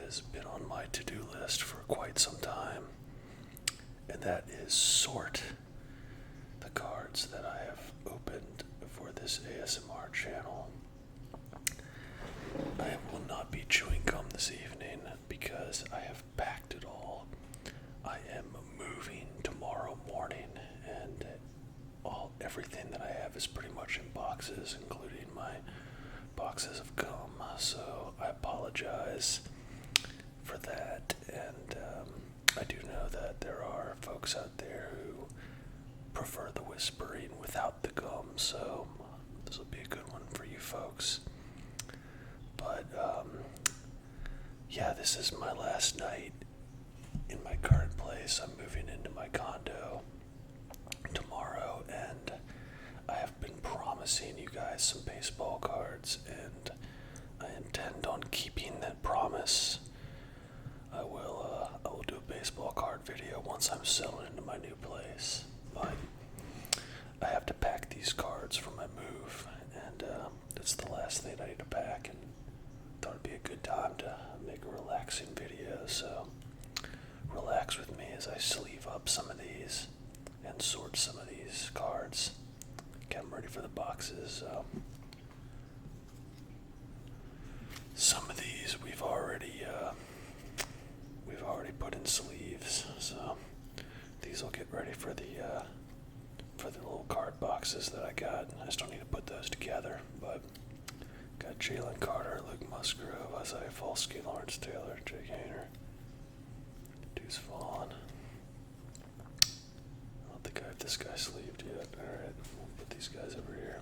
has been on my to-do list for quite some time, and that is sort the cards that I have opened for this ASMR channel. I will not be chewing gum this evening because I have packed it all. I am moving tomorrow morning, and everything that I have is pretty much in boxes, including my boxes of gum. So I apologize for that, and I do know that there are folks out there who prefer the whispering without the gum, so this will be a good one for you folks. But yeah, this is my last night in my current place. I'm moving into my condo tomorrow, and I have been promising you guys some baseball cards, and I intend on keeping that promise. I will do a baseball card video once I'm settled into my new place, but I have to pack these cards for my move, and it's the last thing I need to pack, and thought it'd be a good time to make a relaxing video, so relax with me as I sleeve up some of these and sort some of these cards. Get them ready for the boxes. Some of these we've already put in sleeves, so these will get ready for the little card boxes that I got. I still need to put those together, but got Jalen Carter, Luke Musgrove, Isaiah Folsky, Lawrence Taylor, Jake Hainer, Deuce Vaughn. I don't think I have this guy sleeved yet. Alright, we'll put these guys over here.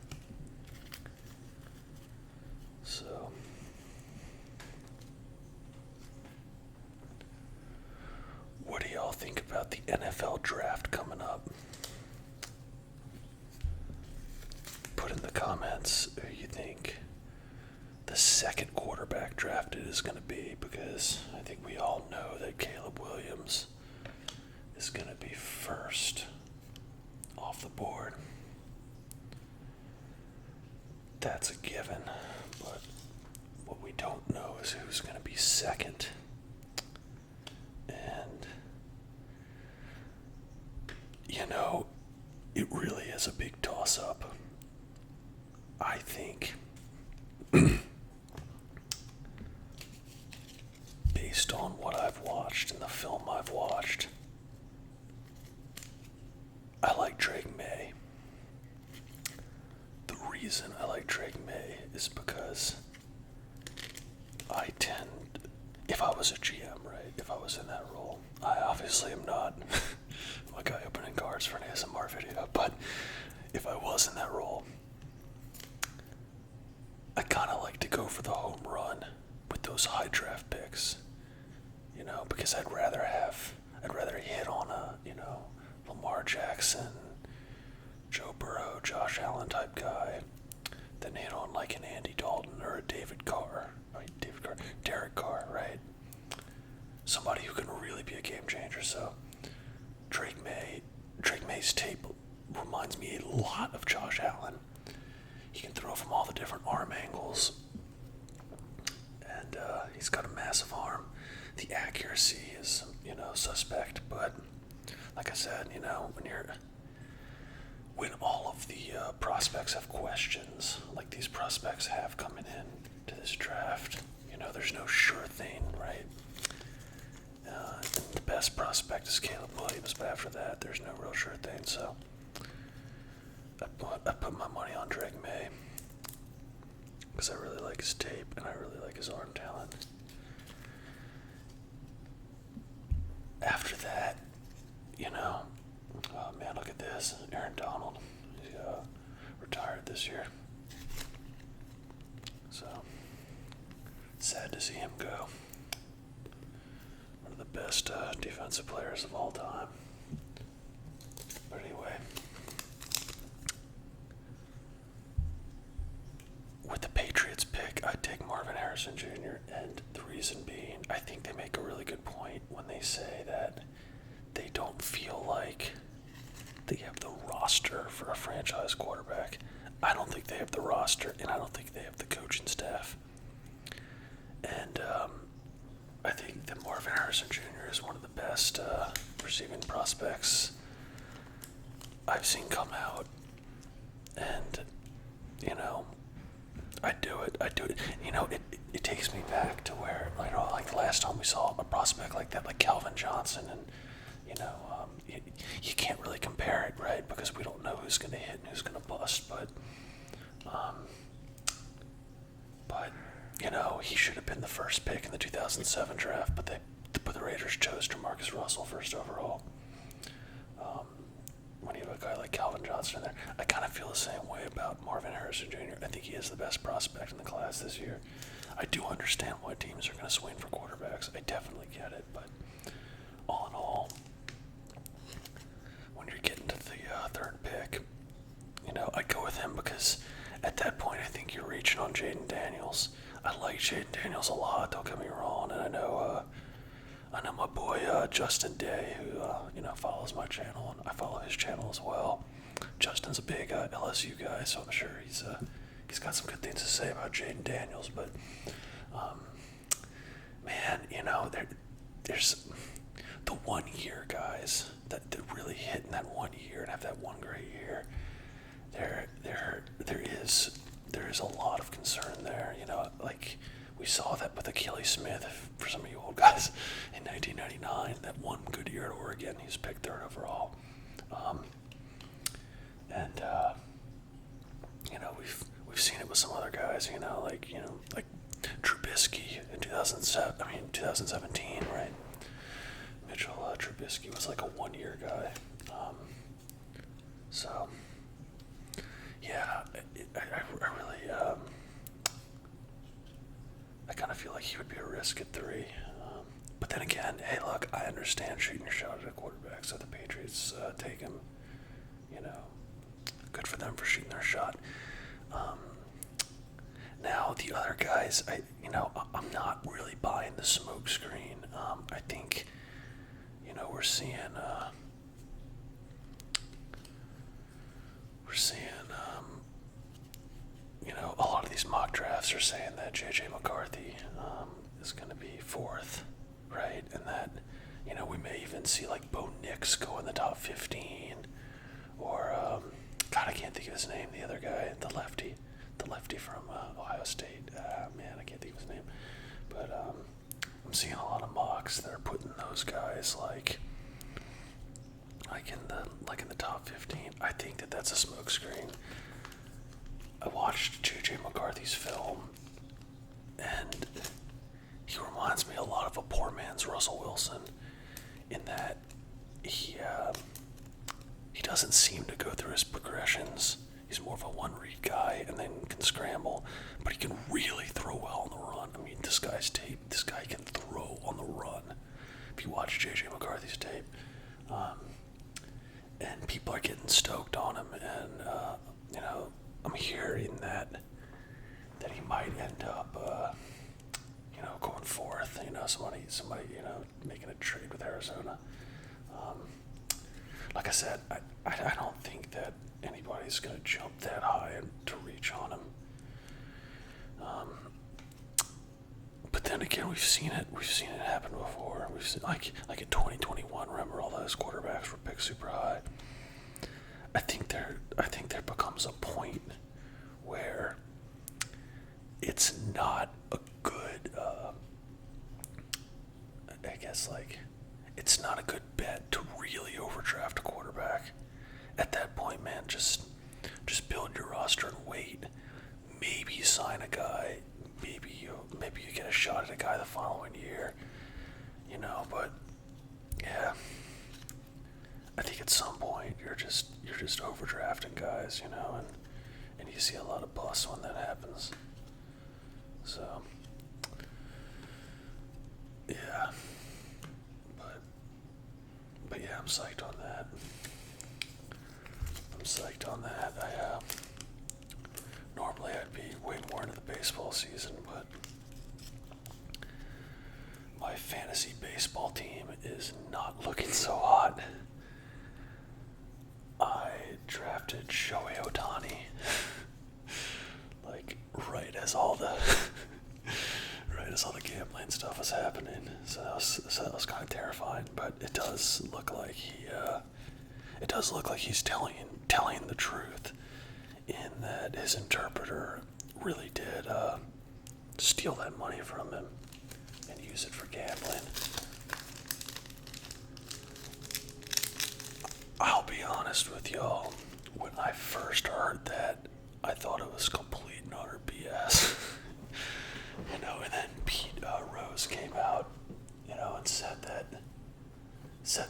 So, what do y'all think about the NFL draft coming up? Put in the comments who you think the second quarterback drafted is going to be, because I think we all know that Caleb Williams is going to be first off the board. That's a given, but what we don't know is who's going to be second. And, it really is a big toss-up. I think, based on what I've watched and the film I've watched, I like Drake May. The reason I like Drake May is because if I was a GM, right, if I was in that role, I obviously am not. I'm a guy opening cards for an ASMR video, but if I was in that role, I kind of like to go for the home run with those high draft picks, because I'd rather hit on a, Lamar Jackson, Joe Burrow, Josh Allen type guy than hit on like an Andy Dalton or a Derek Carr, right? Somebody who can really be a game changer. So Drake May's tape reminds me a lot of Josh Allen. He can throw from all the different arm angles, and he's got a massive arm. The accuracy is, suspect, but like I said, when all of the prospects have questions, like these prospects have coming in to this draft, there's no sure thing, right? The best prospect is Caleb Williams, but after that, there's no real sure thing, so I put my money on Drake May because I really like his tape and I really like his arm talent. After that, oh man, look at this. Aaron Donald. He retired this year. So, sad to see him go. One of the best defensive players of all time. But anyway, with the Patriots pick, I'd take Marvin Harrison Jr., and the reason being, I think they make a really good point when they say that they don't feel like they have the roster for a franchise quarterback. I don't think they have the roster, and I don't think they have the coaching staff. And I think Harrison Jr. is one of the best receiving prospects I've seen come out, and I do it. It takes me back to where like the last time we saw a prospect like that, like Calvin Johnson, and you can't really compare it, right? Because we don't know who's going to hit and who's going to bust, but he should have been the first pick in the 2007 draft, but the Raiders chose Jamarcus Russell first overall. When you have a guy like Calvin Johnson in there, I kind of feel the same way about Marvin Harrison Jr. I think he is the best prospect in the class this year. I do understand why teams are going to swing for quarterbacks. I definitely get it, but all in all, when you're getting to the third pick, I'd go with him because at that point I think you're reaching on Jaden Daniels. I like Jaden Daniels a lot, don't get me wrong, and I know my boy Justin Day, who follows my channel, and I follow his channel as well. Justin's a big LSU guy, so I'm sure he's got some good things to say about Jaden Daniels. But man, there's the 1 year guys that really hit in that 1 year and have that one great year. There is a lot of concern there. Like we saw that with Akili Smith, for some of you old guys, in 1999. That one good year at Oregon, he was picked third overall. We've seen it with some other guys. Like Trubisky in 2017, right? Mitchell Trubisky was like a 1 year guy. So yeah, I really I kind of feel like he would be a risk at 3. But then again, hey, look, I understand shooting your shot at a quarterback, so the Patriots take him. Good for them for shooting their shot. Now the other guys, I'm not really buying the smoke screen. I think, we're seeing a lot of these mock drafts are saying that J.J. McCarthy is going to be 4th, right? And that, we may even see like Bo Nix go in the top 15, or God, I can't think of his name. The other guy, the lefty from Ohio State. Man, I can't think of his name. But I'm seeing a lot of mocks that are putting those guys like in the top 15. I think that's a smokescreen. I watched J.J. McCarthy's film, and he reminds me a lot of a poor man's Russell Wilson, in that he doesn't seem to go through his progressions. He's more of a one-read guy and then can scramble, but he can really throw well on the run. I mean, this guy's tape, this guy can throw on the run. If you watch J.J. McCarthy's tape, and people are getting stoked on him, and I'm hearing that he might end up going 4th. Somebody making a trade with Arizona. Like I said, I don't think that anybody's going to jump that high and to reach on him. But then again, we've seen it happen before. We've seen like in 2021. Remember, all those quarterbacks were picked super high. I think there becomes a point where it's not a good, it's not a good bet to really overdraft a quarterback. At that point, man, just build your roster and wait. Maybe you sign a guy. Maybe you get a shot at a guy the following year. But yeah, I think at some point you're just overdrafting guys, and you see a lot of busts when that happens. So yeah, but yeah, I'm psyched on that. Normally I'd be way more into the baseball season, but my fantasy baseball team is not looking so hot. I drafted Shohei Ohtani right as all as all the gambling stuff was happening. So that was kind of terrifying. But it does look like he's telling the truth, in that his interpreter really did steal that money from him and use it for gambling. I'll be honest with y'all, when I first heard that, I thought it was complete and utter BS. And then Pete Rose came out, and said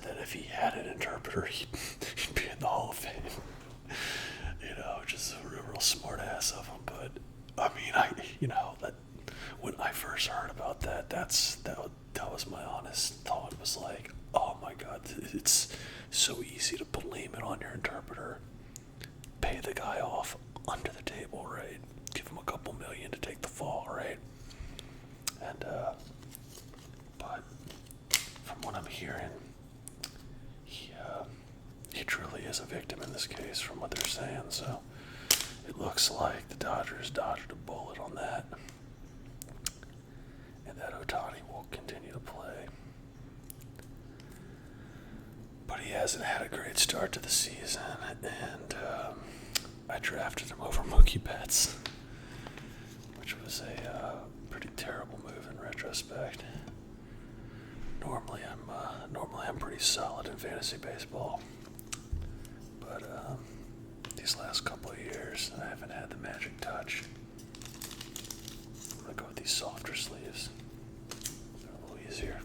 that if he had an interpreter, he'd be in the Hall of Fame. Which is a real smart ass of him. But I mean, that when I first heard about that, that was my honest thought. It was like, oh my God, it's so easy to blame it on your interpreter. Pay the guy off under the table, right? Give him a couple million to take the fall, right? And but from what I'm hearing, he truly is a victim in this case, from what they're saying. So it looks like the Dodgers dodged a bullet on that, and that Ohtani will continue to play. But he hasn't had a great start to the season, and I drafted him over Mookie Betts, which was a pretty terrible move in retrospect. Normally I'm pretty solid in fantasy baseball, but these last couple of years I haven't had the magic touch. I'm gonna go with these softer sleeves. They're a little easier.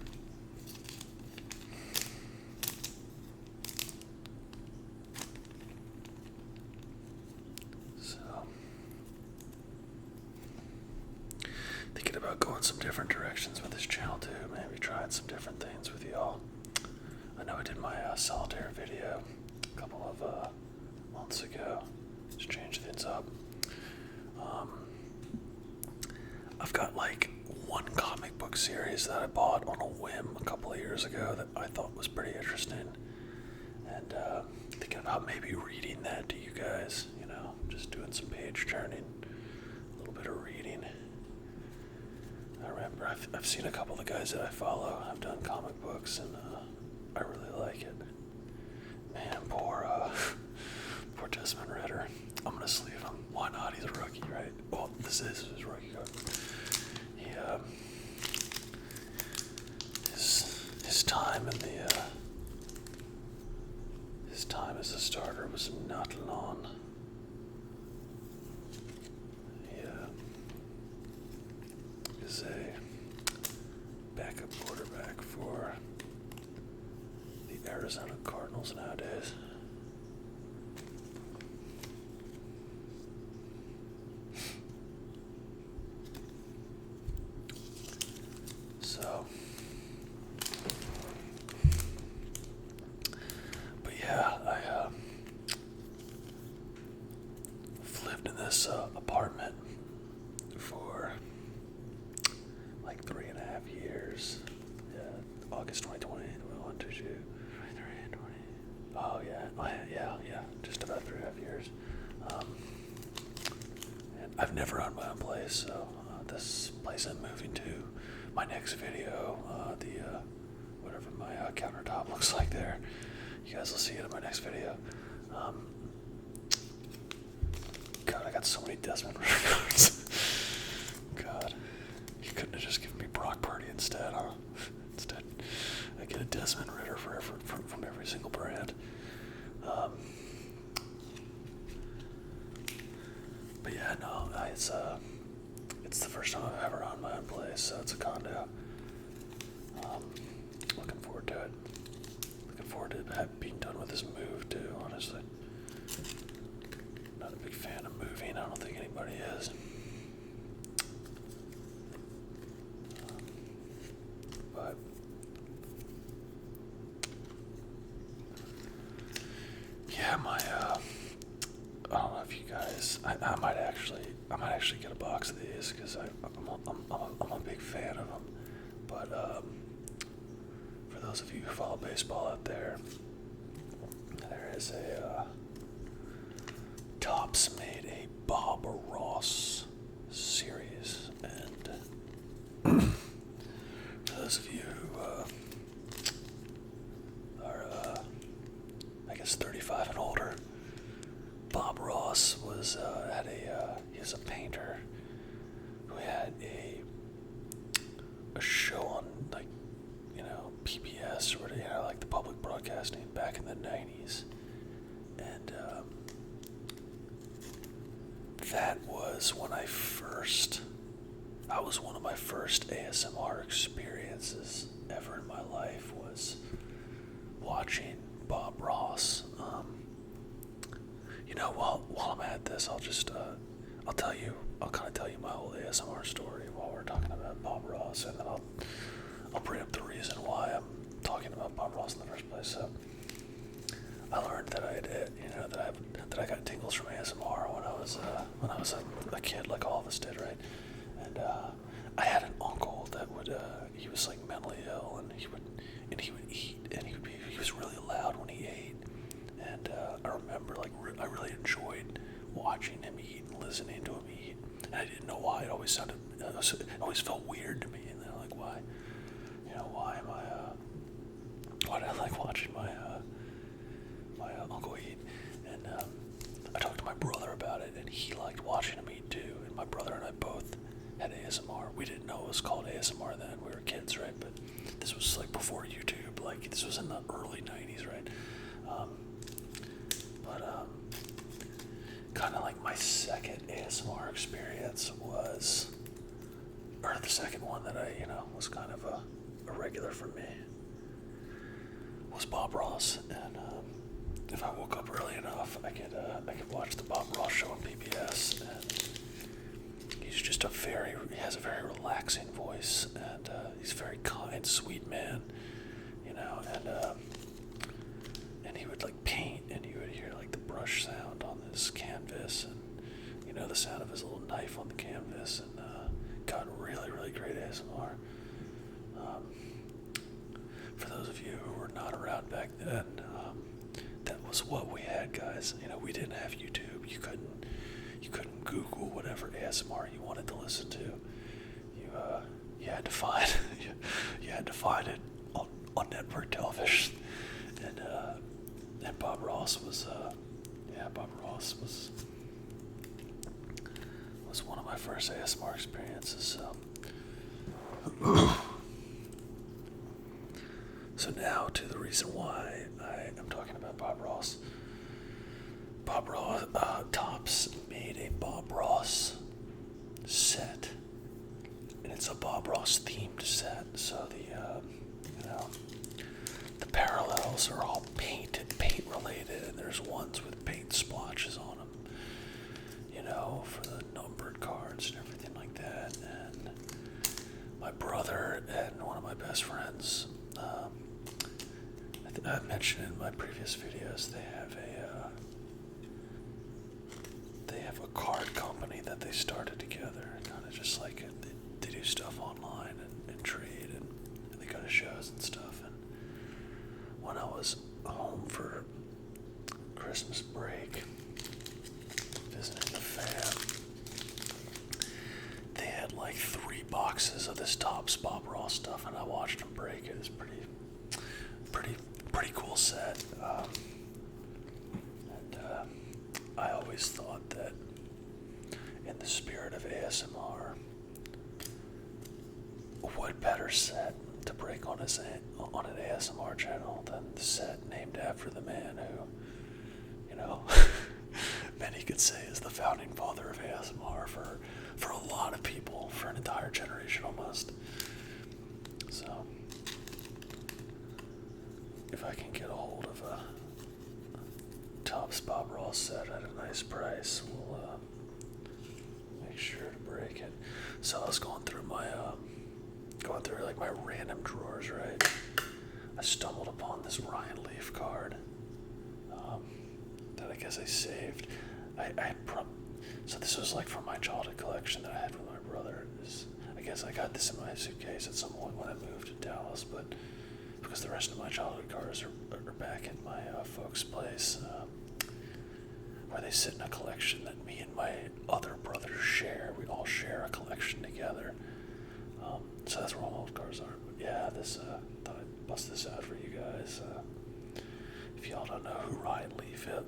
Thinking about going some different directions with this channel too. Maybe trying some different things with y'all. I know I did my solitaire video a couple of months ago. Just change things up. I've got like one comic book series that I bought on a whim a couple of years ago that I thought was pretty interesting. And thinking about maybe reading that to you guys, just doing some page turning, a little bit of reading. I remember I've seen a couple of the guys that I follow have done comic books, and I really like it. Man, poor Desmond Ritter. I'm gonna sleeve him. Why not? He's a rookie, right? Well, this is his rookie card. He his time in his time as a starter was not long. Is a backup quarterback for the Arizona Cardinals nowadays. So, but yeah, I've lived in this apartment for like 3.5 years. Yeah, August 2020, 21, 22, 23, 20. Oh yeah, just about 3.5 years. And I've never owned my own place, so this place I'm moving to, my next video, whatever my countertop looks like there, you guys will see it in my next video. God, I got so many Desmond Ritter cards. God. You couldn't have just given me Brock Purdy instead, huh? Instead, I get a Desmond Ritter from every single brand. But yeah, no, it's the first time I've ever owned my own place, so it's a condo. Looking forward to it. Looking forward to being done with this move too, honestly. Not a big fan of moving, I don't think anybody is. But yeah, I don't know if you guys, I might actually get a box of these because I'm a big fan of them. But for those of you who follow baseball out there, there is a Topps made a Bob Ross series, and those of you who are, I guess, 35 and older, Bob Ross was he was a painter who had a show on PBS or like the public broadcasting back in the 90s, and that was when that was one of my first ASMR experiences ever in my life, was watching Bob Ross. While I'm at this, I'll kind of tell you my whole ASMR story while we're talking about Bob Ross, and then I'll bring up the reason why I'm talking about Bob Ross in the first place. So I learned that I got tingles from ASMR when I was a kid, like all of us did, right? And I had an uncle that he was like mentally ill, and he would eat, and he was really loud when he ate, and I remember I really enjoyed watching him eat and listening to him eat, and I didn't know why. It always felt weird to me, and then like, why do I like watching my uncle eat? And I talked to my brother about it, and he liked watching him eat too. And my brother and I both had ASMR. We didn't know it was called ASMR then. We were kids, right? But this was like before YouTube. Like, this was in the early 90s, right? Kind of like my second ASMR experience was, or the second one that I, was kind of a regular for me, was Bob Ross. And if I woke up early enough, I could watch the Bob Ross show on PBS. And he has a very relaxing voice, and he's a very kind, sweet man, and he would like paint, and you would hear like the brush sound on this canvas, and the sound of his little knife on the canvas, and got really, really great ASMR. For those of you who were not around back then, that was what we had, guys. We didn't have YouTube. You couldn't Google whatever ASMR you wanted to listen to. You had to find it on network television, and Bob Ross was one of my first ASMR experiences. So now to the reason why I am talking about Bob Ross. Bob Ross, Topps made a Bob Ross set, and it's a Bob Ross themed set. So the parallels are all paint related, and there's ones with paint splotches on them, for the numbered cards and everything like that. And my brother and one of my best friends, I mentioned in my previous videos, they have a card company that they started together, kind of just like they do stuff online and trade, and they go to shows and stuff. And when I was home for Christmas break, visiting the fam, they had like 3 boxes of this Topps Bob Ross stuff, and I watched them break it. It's pretty cool set. I always thought that in the spirit of ASMR, what better set to break on an ASMR channel than the set named after the man who, many could say is the founding father of ASMR for a lot of people, for an entire generation almost. So, if I can get a hold of a Topps Bob Ross set at a nice price, we'll make sure to break it. So I was going through my random drawers, right? I stumbled upon this Ryan Leaf card that I guess I saved. So this was like from my childhood collection that I had with my brother. I guess I got this in my suitcase at some point when I moved to Dallas, but because the rest of my childhood cards are back at my folks' place, where they sit in a collection that me and my other brothers share. We all share a collection together. So that's where all my old cards are. But yeah, thought I'd bust this out for you guys. If y'all don't know who Ryan Leaf who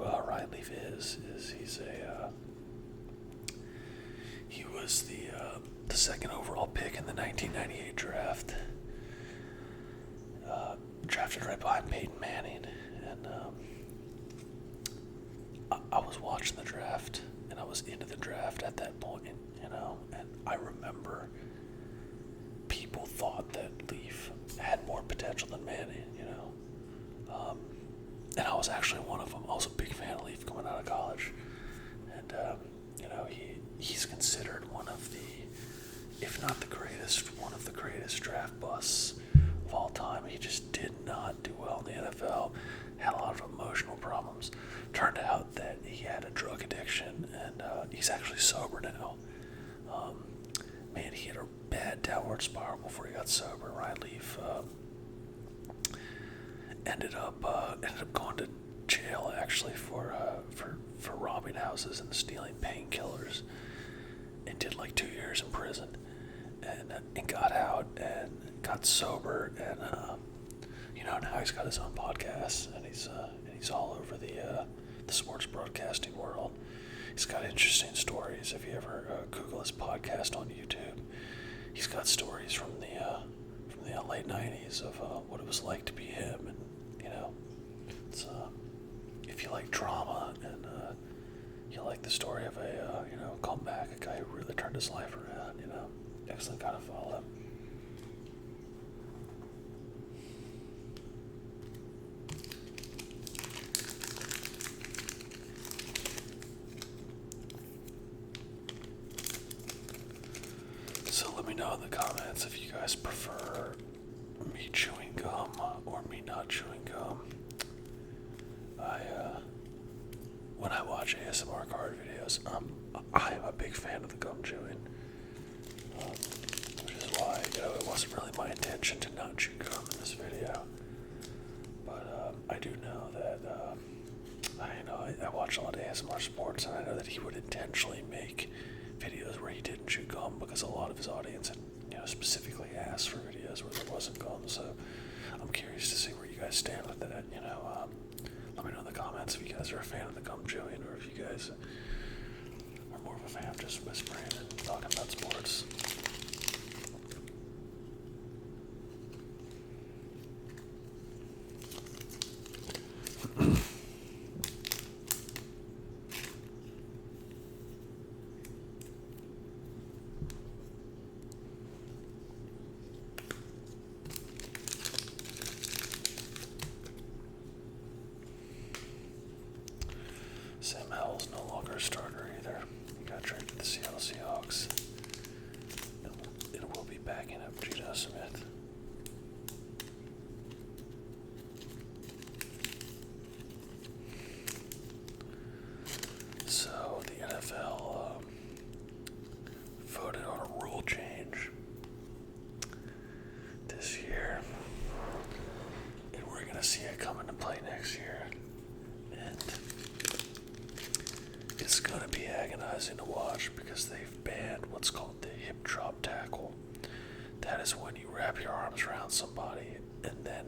Ryan Leaf is he was the second overall pick in the 1998 draft. Drafted right behind Peyton Manning, and I was watching the draft, and I was into the draft at that point, and I remember people thought that Leaf had more potential than Manning, and I was actually one of them. I was a big fan of Leaf coming out of college, and he's considered one of the, if not the greatest, one of the greatest draft busts of all time. He just did not do well in the NFL, had a lot of emotional problems. Turned out that he had a drug addiction, and he's actually sober now. Man, he had a bad downward spiral before he got sober. Ryan Leaf ended up going to jail actually for robbing houses and stealing painkillers, and did like 2 years in prison, and got out and got sober, and now he's got his own podcast, and he's all over the sports broadcasting world. He's got interesting stories. If you ever Google his podcast on YouTube, he's got stories from the late '90s of what it was like to be him, and it's if you like drama and you like the story of a comeback, a guy who really turned his life around, excellent kind of follow. So let me know in the comments if you guys prefer me chewing gum or me not chewing gum. When I watch ASMR card videos, I'm a big fan of the gum chewing, which is why it wasn't really my intention to not chew gum in this video. But I do know that I watch a lot of ASMR sports, and I know that he would intentionally make videos where he didn't chew gum because a lot of his audience had specifically asked for videos where there wasn't gum. So I'm curious to see where you guys stand with that. Let me know in the comments if you guys are a fan of the gum chewing, or if you guys are more of a fan of just whispering and talking about sports. Sam Howell's no longer a starter either. He got traded to the Seattle Seahawks. And we'll be backing up Geno Smith. So the NFL voted on a rule change this year, and we're going to see it come into play next year. And it's going to be agonizing to watch because they've banned what's called the hip drop tackle. That is when you wrap your arms around somebody and then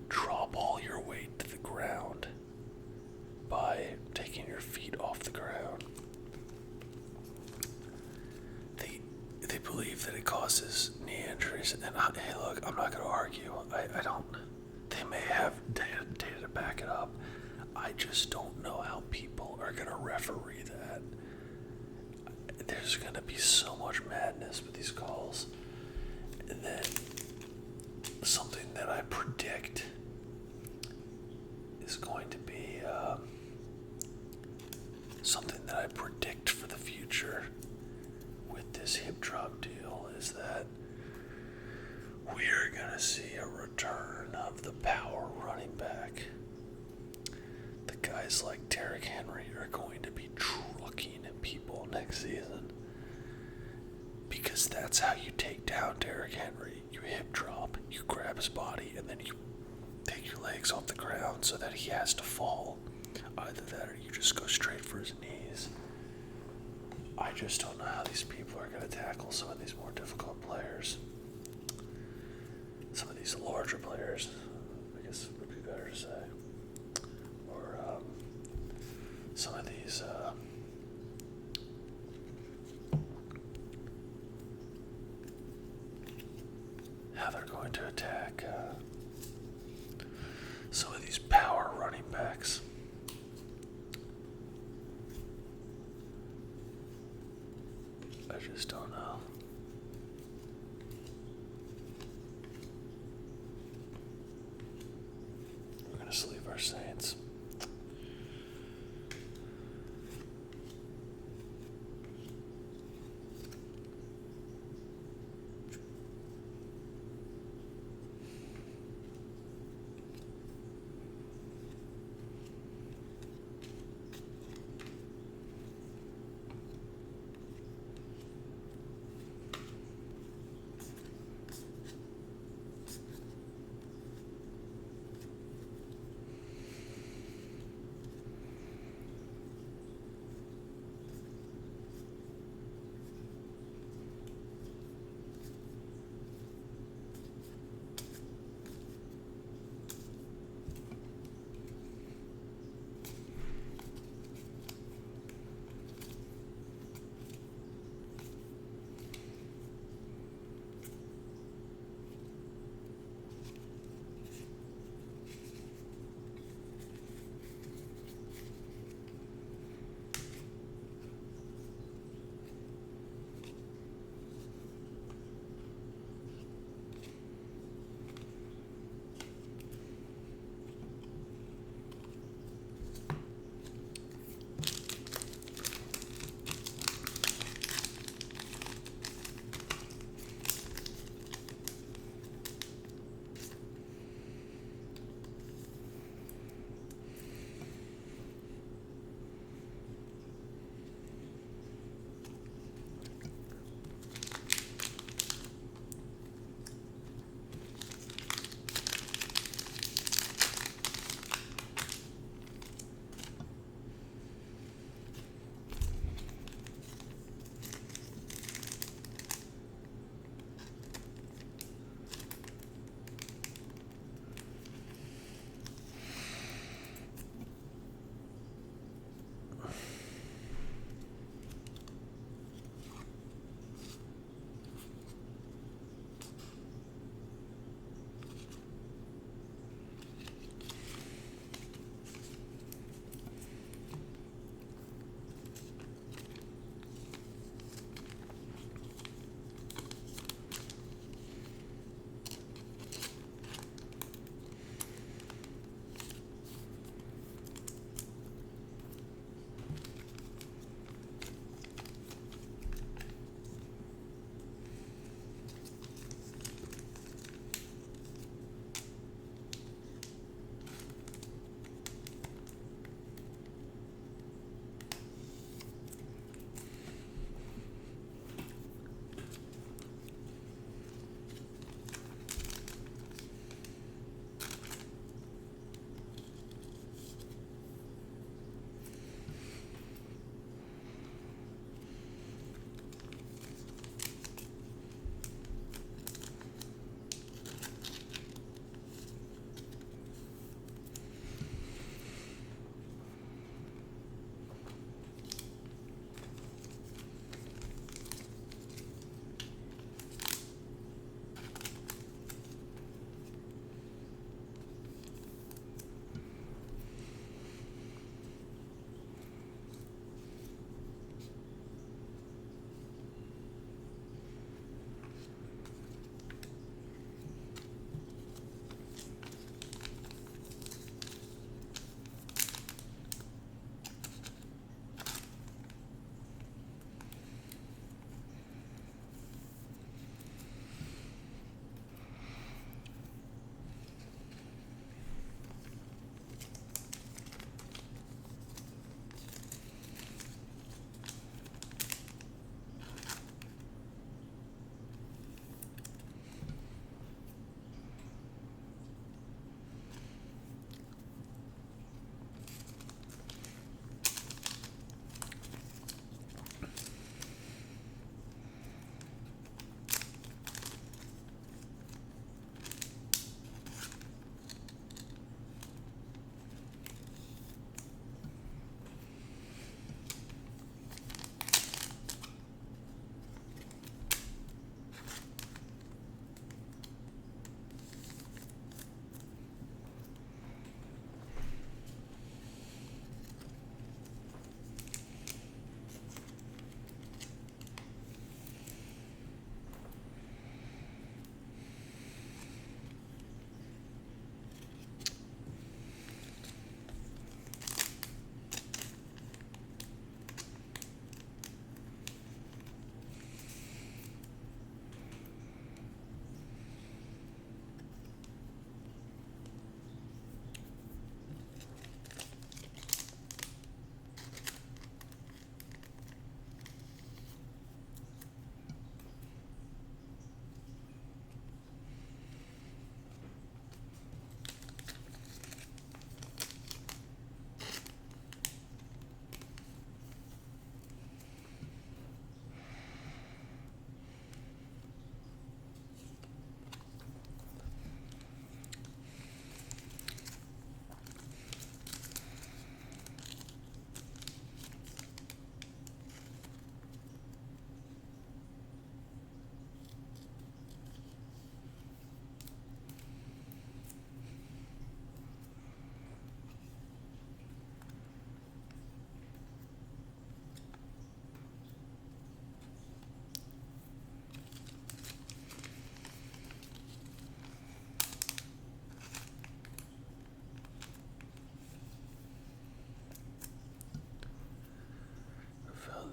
drop all your weight to the ground by taking your feet off the ground. They believe that it causes knee injuries, and hey, look, I'm not going to argue. I don't. They may have data to back it up. I just don't know how people are going to referee that. There's going to be so much madness with these calls. And then something that I predict is going to be something that I predict for the future with this hip drop deal is that we're going to see a return of the power running back. The guys like Derrick Henry are going to be trucking people next season, because that's how you take down Derrick Henry. You hip drop, you grab his body, and then you take your legs off the ground so that he has to fall. Either that or you just go straight for his knees. I just don't know how these people are going to tackle some of these more difficult players. how they're going to attack some of these power running backs. I just don't know. We're going to sleeve our Saints.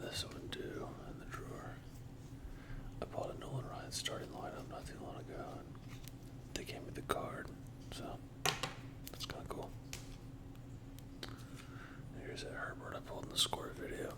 this one too in the drawer. I bought a Nolan Ryan starting lineup not too long ago, and they gave me the card, so that's kind of cool. Here's that Herbert I pulled in the score video.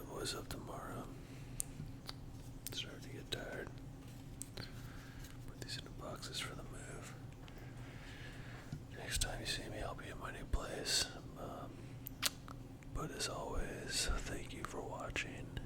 Boys up tomorrow. Starting to get tired. Put these into boxes for the move. Next time you see me, I'll be at my new place. But as always, thank you for watching.